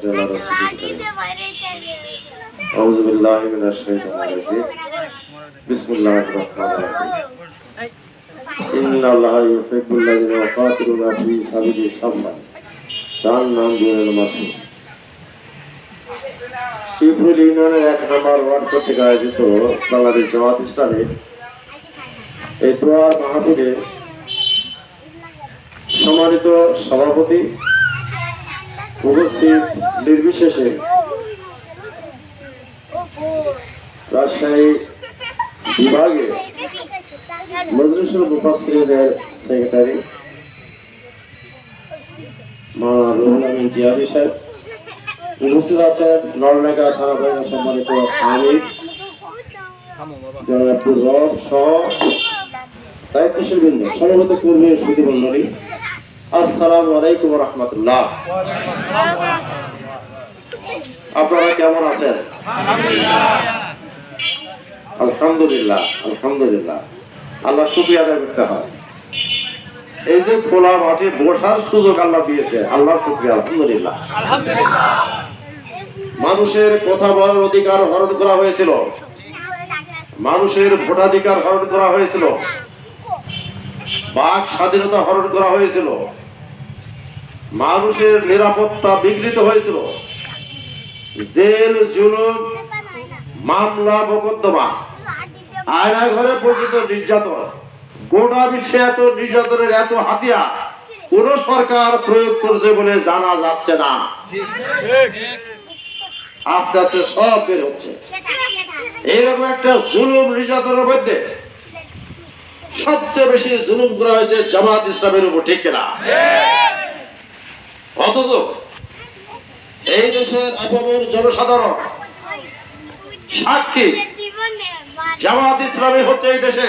على رسوله الكريم أعوذ بالله من الشيطان الرجيم بسم الله الرحمن الرحيم إن الله يحب الذين يقاتلون في سبيله صفا كأنهم بنيان مرصوص পিপুল ইউনিয়নের 1 নম্বর ওয়ার্ড কর্তৃক আয়োজিত বাংলাদেশ জামাত ইসলামী এই দোয়ার মাহফিলে সম্মানিত সভাপতি উপস্থিত নির্বিশেষে রাজশাহী বিভাগে মজলিসুল মুফাসসিরিনের সেক্রেটারি মাওলানা রুহুল আমিন জিয়াদি সাহেব, উপস্থিত আছেন নরনাগা থানা বাহিনীর সম্মানিত আমির জনাব আব্দুর রব সহ দায়িত্বশীল বৃন্দ, সমবেত কর্মী ও সুধী মণ্ডলী, আসসালামু আলাইকুম ওয়া রাহমাতুল্লাহ। আপনারা কেমন আছেন? আলহামদুলিল্লাহ আলহামদুলিল্লাহ। আল্লাহ শুকরিয়া আদায় করতে হয়। এই যে খোলা মাঠে বসার সুযোগ আল্লাহ দিয়েছে, আল্লাহর শুকরিয়া আলহামদুলিল্লাহ। মানুষের কথা বলার অধিকার হরণ করা হয়েছিল, মানুষের ভোটাধিকার হরণ করা হয়েছিল, বাক স্বাধীনতা হরণ করা হয়েছিল, মানুষের নিরাপত্তা বিঘ্নিত হয়েছিল, জেল জুলুম মামলা মোকদ্দমা আয়না ঘরে পর্যন্ত নির্যাতন, গোটা বিশ্বে এত নির্যাতনের এত হাতিয়ার কোন সরকার প্রয়োগ করছে বলে জানা যাচ্ছে না। আস্তে আস্তে সব বের হচ্ছে। এইরকম একটা জুলুম নির্যাতনের মধ্যে সবচেয়ে বেশি জুলুম করা হয়েছে জামাত ইসলামের উপর, ঠিক কিনা? অথচ এই দেশের আপামর জনসাধারণ সাক্ষী, জামাত ইসলামী হচ্ছে এই দেশে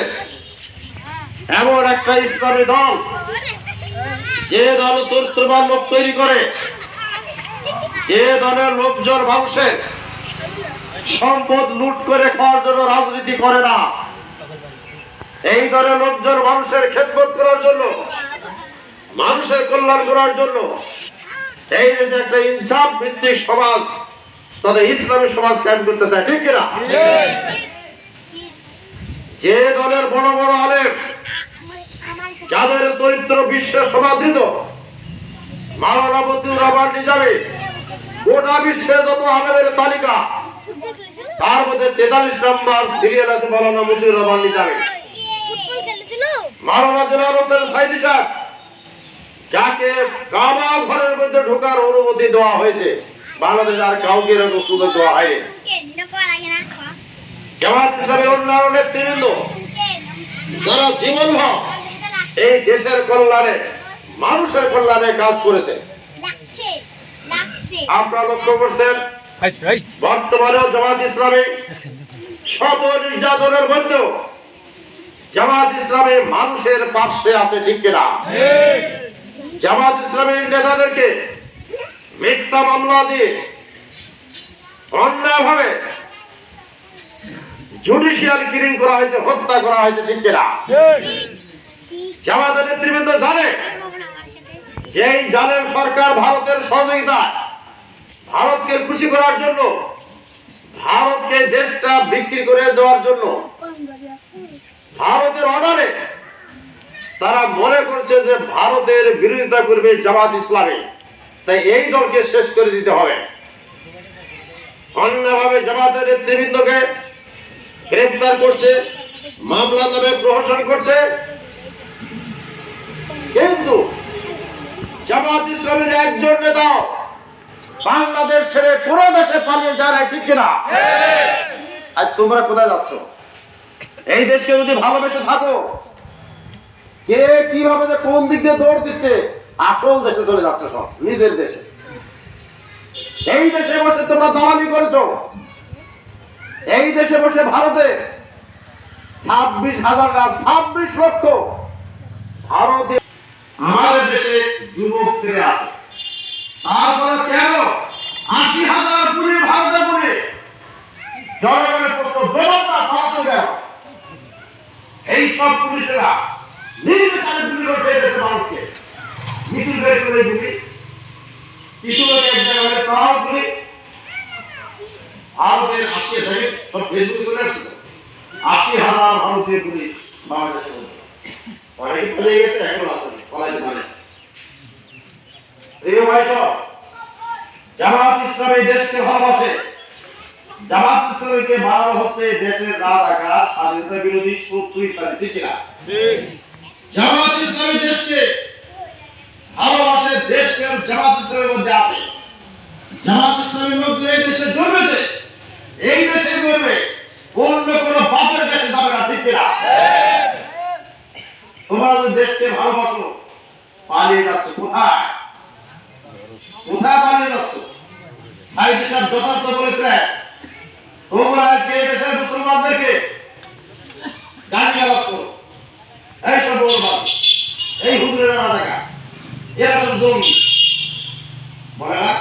এমন একটা ইসলামী দল যে দল চরিত্রবান লোক তৈরি করে, যে দলের লোকজন মানুষের সম্পদ লুট করে খাওয়ার জন্য রাজনীতি করে না। এই দলের লোকজন মানুষের খেদমত করার জন্য, মানুষের কল্যাণ করার জন্য এই দেশে একটা ইনসাফ ভিত্তিক সমাজ, তাদের ইসলামী সমাজ কায়েম করতে চায়, ঠিক কিনা? যে দলের বড় বড় আলেম, যাদের চরিত্র বিশ্বে সমাদৃত, মাওলানা মতিউর রহমান নিজামী, গোটা বিশ্বে যত আলেমের তালিকা তার মধ্যে 43 নম্বর সিরিয়াল আছে মাওলানা মতিউর রহমান নিজামী। মাওলানা দিলওয়ার হোসেন সাইদি সাহেব, যাকে কাবা ঘরের মধ্যে ঢোকার অনুমতি দেওয়া হয়েছে, বাংলাদেশ আর কাউকে এরকম সুযোগ দেওয়া হয়নি। জামাত ইসলামের অন্যান্য নেতৃবৃন্দ যারা জীবনভর এই দেশের কল্যাণে, মানুষের কল্যাণে কাজ করেছে, আপনারা লক্ষ্য করছেন বর্তমানেও জামাত ইসলামী শত নির্যাতনের মধ্যেও জামাত ইসলামী মানুষের পাশে আছে, ঠিক কিনা? জামাত ইসলামীর নেতাদেরকে মিথ্যা মামলা দিয়ে অন্যায়ভাবে জুডিশিয়াল কিলিং করা হয়েছে, হত্যা করা হয়েছে, ঠিক কিনা? জামাতের নেতৃবৃন্দ জানে যে এই জালেম সরকার ভারতের সহযোগিতায়, ভারতকে খুশি করার জন্য, ভারতকে দেশটা বিক্রি করে দেওয়ার জন্য, ভারতের অর্ডারে তারা মনে করছে যে ভারতের বিরোধিতা করবে জামাত ইসলামী, তাই এই দলকে শেষ করে দিতে হবে। অন্যভাবে জামাতের নেতৃবৃন্দকে গ্রেফতার করছে, মামলা নামে প্রহসন করছে, কিন্তু জামাত ইসলামের একজন নেতা বাংলাদেশ ছেড়ে কোন দেশে পালিয়ে যায় না, ঠিক কিনা? আজ তোমরা কোথায় যাচ্ছ? এই দেশকে যদি ভালোবেসে থাকো, কে কিভাবে যে কোন দিক দিয়ে দৌড় দিচ্ছে, আসল দেশে চলে যাচ্ছে, সব নিজের দেশে। এই দেশে বসে তোমরা দালালি করেছো, এই দেশে বসে ভারতে 26,000 না 26 লক্ষ ভারতে আমাদের দেশে যুবক ছেলে আছে। তারপরে কেন 80,000 পুলিশ ভারতে পুলিশ জনগণের প্রশ্ন জবাব না ভারতে গেল? এই সব পুলিশেরা নির্বিচারে গুলি করে দেশের মানুষকে মিছিল বের করে গুলি কিছু লোক এক জায়গায় তাও বলি ভারতের 80 থেকে সব ফেসবুকে চলে আসছে 80,000 ভারতীয় পুলিশ বাংলাদেশে অনেকে চলে গেছে এখন আসলে পলাইতে পারে প্রিয় ভাই সব জামাত ইসলামী দেশকে ভালোবাসে জামাত ইসলামীকে বানানো হচ্ছে দেশের রাজাকার স্বাধীনতা বিরোধী শত্রু ইত্যাদি ঠিক না জামাত ইসলামী দেশকে ভালোবাসে দেশকে জামাত ইসলামের মধ্যে আছে জামাত ইসলামের মধ্যে এই দেশে জন্মেছে এই দেশে জন্মে অন্য কোনো বাপের কাছে যাবে না ঠিক না তোমরা যদি দেশকে ভালোবাসো পালিয়ে যাচ্ছ কোথায় কোথায় পালিয়ে যাচ্ছ সাইদ সাহেব যথার্থ বলেছে তোমরা আজকে এই দেশের মুসলমানদেরকে গালিগালাজ করো এই সব বলবান এই হুজুরের রাজাকার এরা তো জঙ্গি বলে না